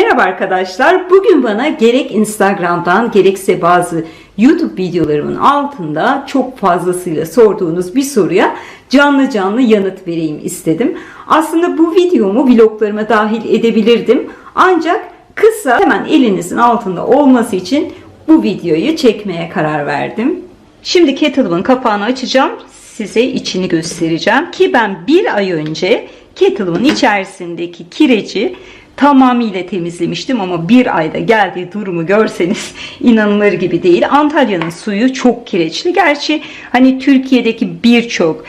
Merhaba arkadaşlar. Bugün bana gerek Instagram'dan gerekse bazı YouTube videolarımın altında çok fazlasıyla sorduğunuz bir soruya canlı canlı yanıt vereyim istedim. Aslında bu videomu vloglarıma dahil edebilirdim. Ancak kısa hemen elinizin altında olması için bu videoyu çekmeye karar verdim. Şimdi kettle'ımın kapağını açacağım. Size içini göstereceğim ki ben bir ay önce kettle'ımın içerisindeki kireci tamamıyla temizlemiştim ama bir ayda geldiği durumu görseniz inanılır gibi değil. Antalya'nın suyu çok kireçli. Gerçi hani Türkiye'deki birçok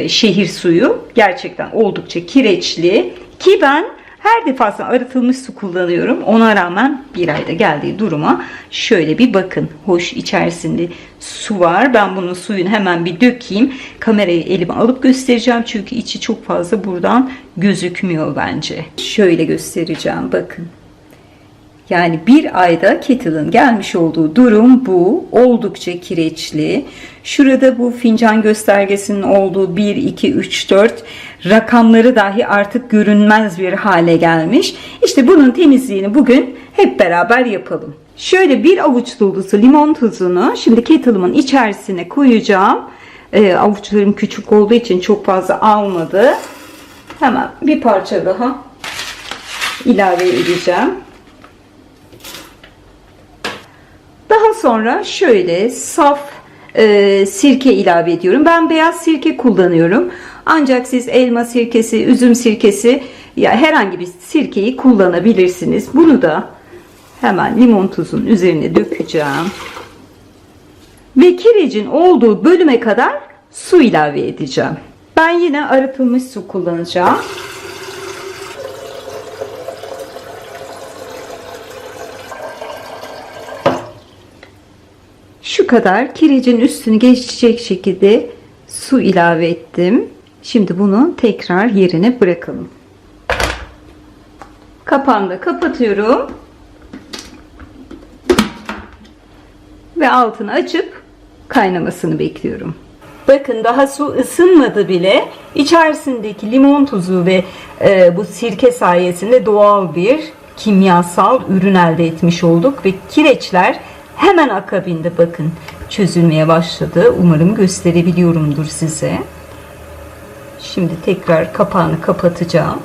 şehir suyu gerçekten oldukça kireçli ki ben her defasında arıtılmış su kullanıyorum. Ona rağmen bir ayda geldiği duruma şöyle bir bakın. Hoş, içerisinde su var. Ben bunun suyunu hemen bir dökeyim. Kamerayı elime alıp göstereceğim. Çünkü içi çok fazla buradan gözükmüyor bence. Şöyle göstereceğim. Bakın. Yani bir ayda kettle'ın gelmiş olduğu durum bu. Oldukça kireçli. Şurada bu fincan göstergesinin olduğu 1, 2, 3, 4 rakamları dahi artık görünmez bir hale gelmiş. İşte bunun temizliğini bugün hep beraber yapalım. Şöyle bir avuç dolusu limon tuzunu şimdi kettle'ımın içerisine koyacağım. Avuçlarım küçük olduğu için çok fazla almadı. Hemen bir parça daha ilave edeceğim. Daha sonra şöyle saf sirke ilave ediyorum. Ben beyaz sirke kullanıyorum. Ancak siz elma sirkesi, üzüm sirkesi ya herhangi bir sirkeyi kullanabilirsiniz. Bunu da hemen limon tuzunun üzerine dökeceğim. Ve kirecin olduğu bölüme kadar su ilave edeceğim. Ben yine arıtılmış su kullanacağım. Şu kadar kirecin üstünü geçecek şekilde su ilave ettim. Şimdi bunu tekrar yerine bırakalım. Kapağını da kapatıyorum. Ve altını açıp kaynamasını bekliyorum. Bakın daha su ısınmadı bile. İçerisindeki limon tuzu ve bu sirke sayesinde doğal bir kimyasal ürün elde etmiş olduk. Ve kireçler hemen akabinde bakın çözülmeye başladı. Umarım gösterebiliyorumdur size. Şimdi tekrar kapağını kapatacağım.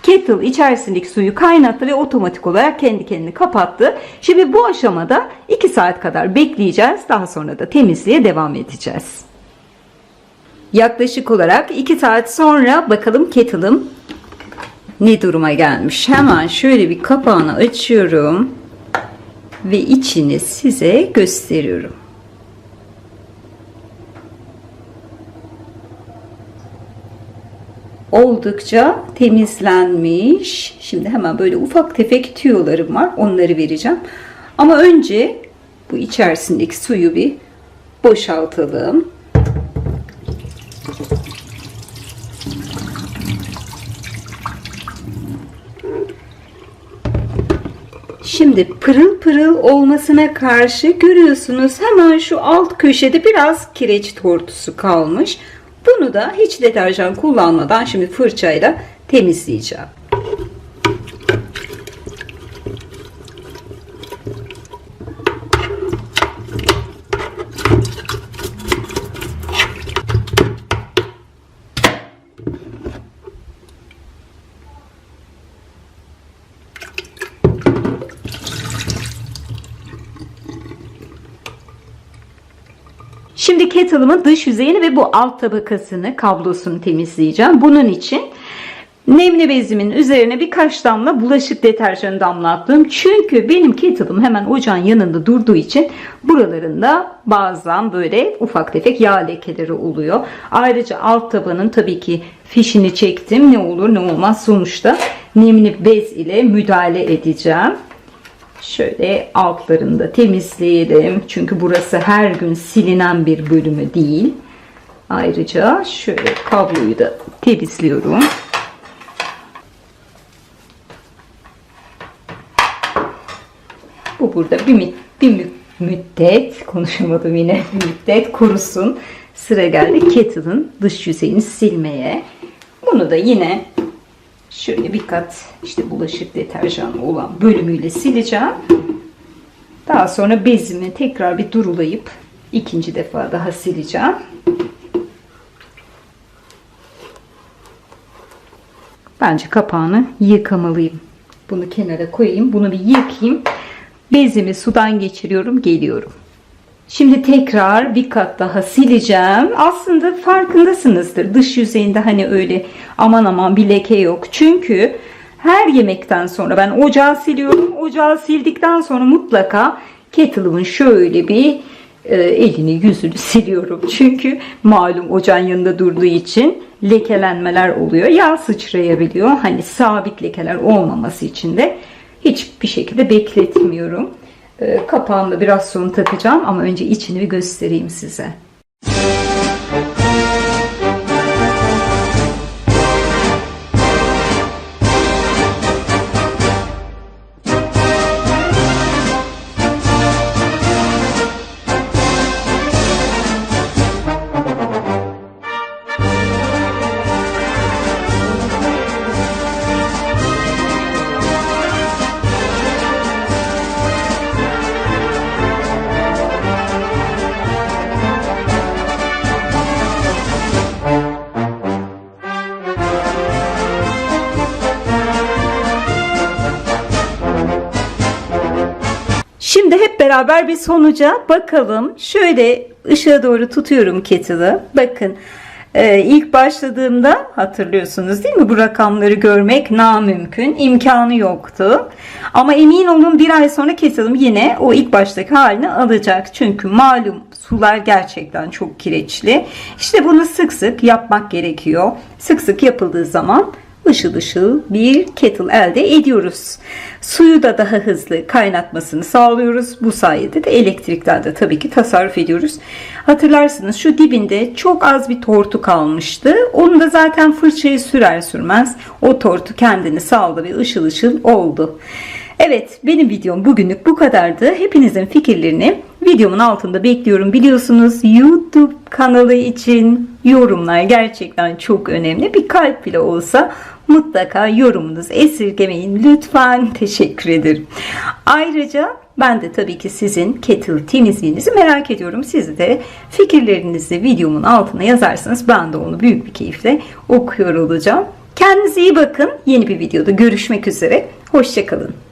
Kettle içerisindeki suyu kaynattı ve otomatik olarak kendi kendini kapattı. Şimdi bu aşamada 2 saat kadar bekleyeceğiz. Daha sonra da temizliğe devam edeceğiz. Yaklaşık olarak 2 saat sonra bakalım kettle'ım ne duruma gelmiş. Hemen şöyle bir kapağını açıyorum ve içini size gösteriyorum. Oldukça temizlenmiş. Şimdi hemen böyle ufak tefek tüyolarım var. Onları vereceğim. Ama önce bu içerisindeki suyu bir boşaltalım. Şimdi pırıl pırıl olmasına karşı görüyorsunuz hemen şu alt köşede biraz kireç tortusu kalmış. Bunu da hiç deterjan kullanmadan şimdi fırçayla temizleyeceğim. Şimdi kettle'ımın dış yüzeyini ve bu alt tabakasını, kablosunu temizleyeceğim. Bunun için nemli bezimin üzerine birkaç damla bulaşık deterjanı damlattım. Çünkü benim kettle'ım hemen ocağın yanında durduğu için buralarında bazen böyle ufak tefek yağ lekeleri oluyor. Ayrıca alt tabanın tabii ki fişini çektim. Ne olur ne olmaz sonuçta nemli bez ile müdahale edeceğim. Şöyle altlarını da temizleyelim. Çünkü burası her gün silinen bir bölümü değil. Ayrıca şöyle kabloyu da temizliyorum. Bu burada bir müddet konuşamadım yine. Bir müddet kurusun. sıra geldi kettle'ın dış yüzeyini silmeye. Bunu da yine şöyle bir kat işte bulaşık deterjanı olan bölümüyle sileceğim. Daha sonra bezimi tekrar bir durulayıp ikinci defa daha sileceğim. Bence kapağını yıkamalıyım. Bunu kenara koyayım. Bunu bir yıkayayım. Bezimi sudan geçiriyorum. Geliyorum. Şimdi tekrar bir kat daha sileceğim. Aslında farkındasınızdır. Dış yüzeyinde hani öyle aman aman bir leke yok. Çünkü her yemekten sonra ben ocağı siliyorum. Ocağı sildikten sonra mutlaka kettle'ımın şöyle bir elini yüzünü siliyorum. Çünkü malum ocağın yanında durduğu için lekelenmeler oluyor. Yağ sıçrayabiliyor. Hani sabit lekeler olmaması için de hiçbir şekilde bekletmiyorum. Kapağını da biraz sonra takacağım ama önce içini bir göstereyim size. Şimdi hep beraber bir sonuca bakalım. Şöyle ışığa doğru tutuyorum kettle'ı. Bakın ilk başladığımda hatırlıyorsunuz değil mi? Bu rakamları görmek namümkün. İmkanı yoktu. Ama emin olun bir ay sonra kettle'ım yine o ilk baştaki halini alacak. Çünkü malum sular gerçekten çok kireçli. İşte bunu sık sık yapmak gerekiyor. Sık sık yapıldığı zaman ışıl ışıl bir kettle elde ediyoruz. Suyu da daha hızlı kaynatmasını sağlıyoruz. Bu sayede de elektrikten de tabii ki tasarruf ediyoruz. Hatırlarsınız şu dibinde çok az bir tortu kalmıştı. Onu da zaten fırçayı sürer sürmez o tortu kendini saldı ve ışıl ışıl oldu. Evet, benim videom bugünlük bu kadardı. Hepinizin fikirlerini videomun altında bekliyorum. Biliyorsunuz YouTube kanalı için yorumlar gerçekten çok önemli. Bir kalp bile olsa mutlaka yorumunuzu esirgemeyin. Lütfen, teşekkür ederim. Ayrıca ben de tabii ki sizin kettle temizliğinizi merak ediyorum. Siz de fikirlerinizi videomun altına yazarsanız ben de onu büyük bir keyifle okuyor olacağım. Kendinize iyi bakın. Yeni bir videoda görüşmek üzere. Hoşça kalın.